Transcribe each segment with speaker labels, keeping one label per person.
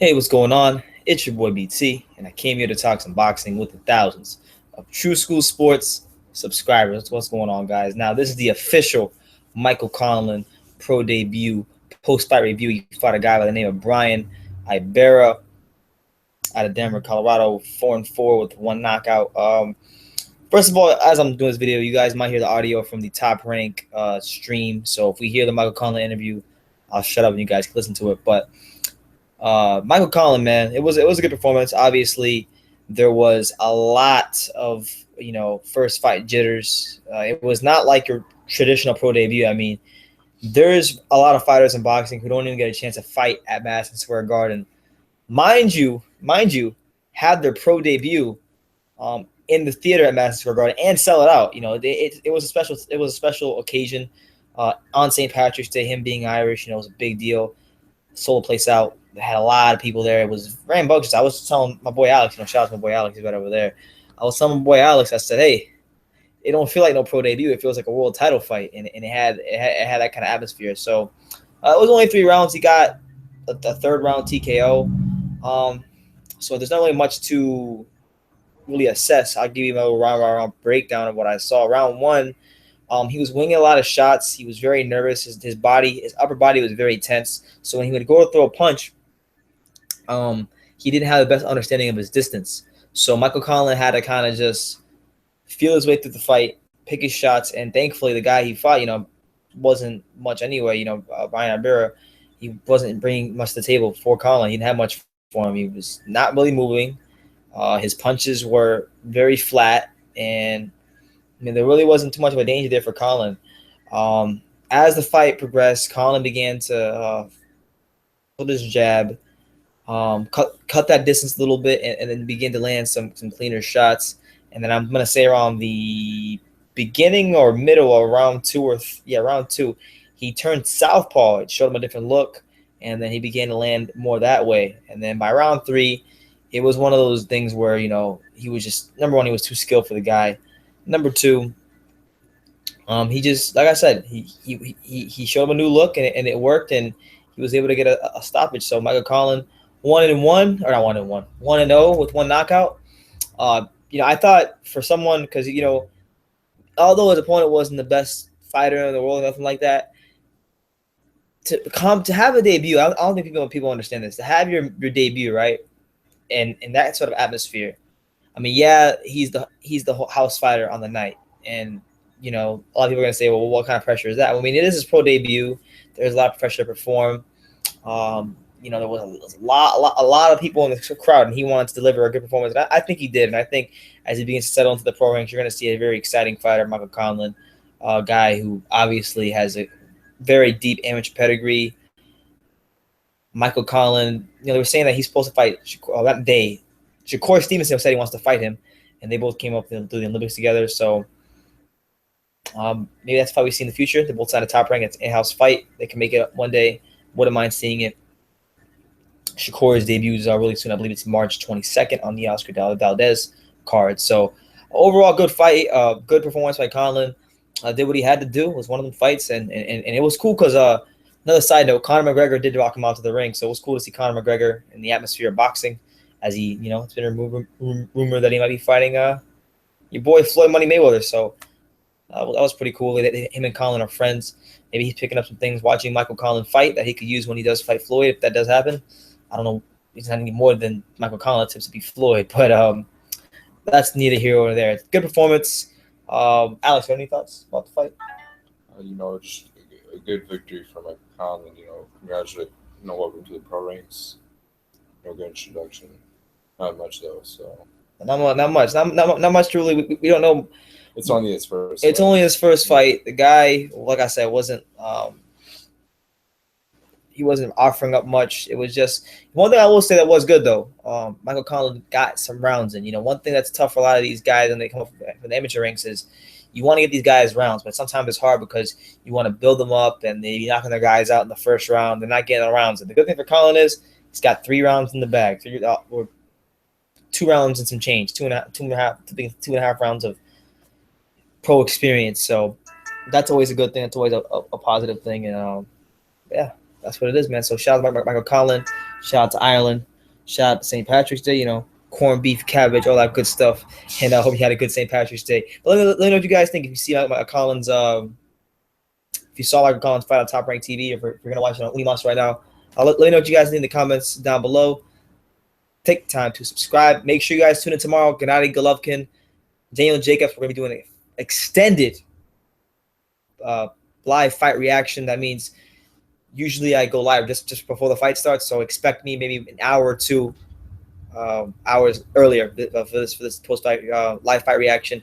Speaker 1: Hey, what's going on? It's your boy BT, and I came here to talk some boxing with the thousands of True School Sports subscribers. What's going on, guys? Now, this is the official Micahel Conlan pro debut post-fight review. He fought a guy by the name of Brian Ibarra out of Denver, Colorado, 4-4 with one knockout. First of all, as I'm doing this video, you guys might hear the audio from the Top Rank stream. So if we hear the Micahel Conlan interview, I'll shut up and you guys can listen to it. But Micahel Conlan, man, it was a good performance. Obviously, there was a lot of first fight jitters. It was not like your traditional pro debut. I mean, there's a lot of fighters in boxing who don't even get a chance to fight at Madison Square Garden. Mind you, had their pro debut in the theater at Madison Square Garden and sell it out. It was a special occasion on St. Patrick's Day. Him being Irish, it was a big deal. Sold the place out. They had a lot of people there. It was rambunctious. I was telling my boy Alex, shout out to my boy Alex, he's right over there. I was telling my boy Alex, I said, hey, it don't feel like no pro debut. It feels like a world title fight, and it had that kind of atmosphere. So it was only 3 rounds. He got a third round TKO. So there's not really much to really assess. I'll give you a round breakdown of what I saw. Round 1, he was winging a lot of shots. He was very nervous. His upper body was very tense. So when he would go to throw a punch, he didn't have the best understanding of his distance. So Micahel Conlan had to kind of just feel his way through the fight, pick his shots, and thankfully the guy he fought, wasn't much anyway. Brian Ibarra, he wasn't bringing much to the table for Conlan. He didn't have much for him. He was not really moving. His punches were very flat, and there really wasn't too much of a danger there for Conlan. As the fight progressed, Conlan began to put his jab, cut that distance a little bit, and then begin to land some cleaner shots. And then I'm going to say around the beginning or middle of round 2, he turned southpaw. It showed him a different look, and then he began to land more that way. And then by round 3, it was one of those things where, he was just, number 1, he was too skilled for the guy. Number 2, he just, like I said, he showed him a new look, and it worked, and he was able to get a stoppage. So Micahel Conlan 1-0 with one knockout. I thought for someone, because although his opponent wasn't the best fighter in the world, nothing like that, to have a debut, I don't think people understand this. To have your debut, right, and that sort of atmosphere. I mean, yeah, he's the house fighter on the night, and a lot of people are gonna say, well, what kind of pressure is that? Well, I mean, it is his pro debut. There's a lot of pressure to perform. There was a lot of people in the crowd, and he wanted to deliver a good performance. And I think he did. And I think as he begins to settle into the pro ranks, you're going to see a very exciting fighter, Micahel Conlan, a guy who obviously has a very deep amateur pedigree. Micahel Conlan, they were saying that he's supposed to fight that day. Shakur Stevenson said he wants to fight him, and they both came up through the Olympics together. So maybe that's a fight we see in the future. They both signed a Top Rank. It's an in-house fight. They can make it up one day. Wouldn't mind seeing it. Shakur's debuts are really soon. I believe it's March 22nd on the Oscar Valdez card. So overall, good fight, good performance by Conlan. Did what he had to do. It was one of them fights, and it was cool because another side note, Conor McGregor did walk him out to the ring, so it was cool to see Conor McGregor in the atmosphere of boxing. As he, it's been a rumor that he might be fighting your boy Floyd Money Mayweather. So that was pretty cool. Him and Conlan are friends. Maybe he's picking up some things watching Micahel Conlan fight that he could use when he does fight Floyd, if that does happen. I don't know. He's not any more than Micahel Conlan attempts to be Floyd, but that's neither here nor there. Good performance. Alex, you have any thoughts about the fight?
Speaker 2: Just a good victory for Micahel Conlan. Congratulate. Welcome to the pro ranks. Good introduction. Not much though. So
Speaker 1: not much. Not much. Truly, we don't know.
Speaker 2: It's only his first.
Speaker 1: It's only his first fight. The guy, like I said, wasn't. He wasn't offering up much. It was just one thing I will say that was good though. Micahel Conlan got some rounds in. One thing that's tough for a lot of these guys when they come up from the amateur ranks is you want to get these guys rounds, but sometimes it's hard because you want to build them up and they're knocking their guys out in the first round. They're not getting the rounds. And the good thing for Conlan is he's got 3 rounds in the bag, or 2 rounds and some change, two and a half rounds of pro experience. So that's always a good thing. That's always a positive thing. And yeah, that's what it is, man. So shout out to Micahel Conlan. Shout out to Ireland. Shout out to St. Patrick's Day, corned beef, cabbage, all that good stuff. And I hope you had a good St. Patrick's Day. But let me know what you guys think. If you see Micahel Conlans, if you saw Micahel Conlans fight on Top Rank TV, if you're going to watch it on Limas right now, let me know what you guys think in the comments down below. Take time to subscribe. Make sure you guys tune in tomorrow. Gennady Golovkin, Daniel Jacobs. We're going to be doing an extended live fight reaction. That means usually I go live just before the fight starts. So expect me maybe an hour or two hours earlier for this post-fight live fight reaction.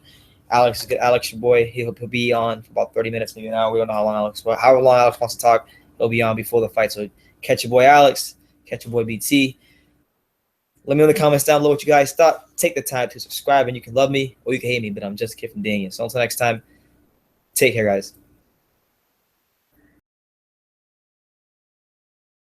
Speaker 1: Alex is good. Alex, your boy, he'll be on for about 30 minutes, maybe an hour. We don't know how long Alex, but however long Alex wants to talk, he'll be on before the fight. So catch your boy Alex, catch your boy BT. Let me know in the comments down below what you guys thought. Take the time to subscribe, and you can love me or you can hate me, but I'm just a kid from Daniel. So until next time, take care, guys.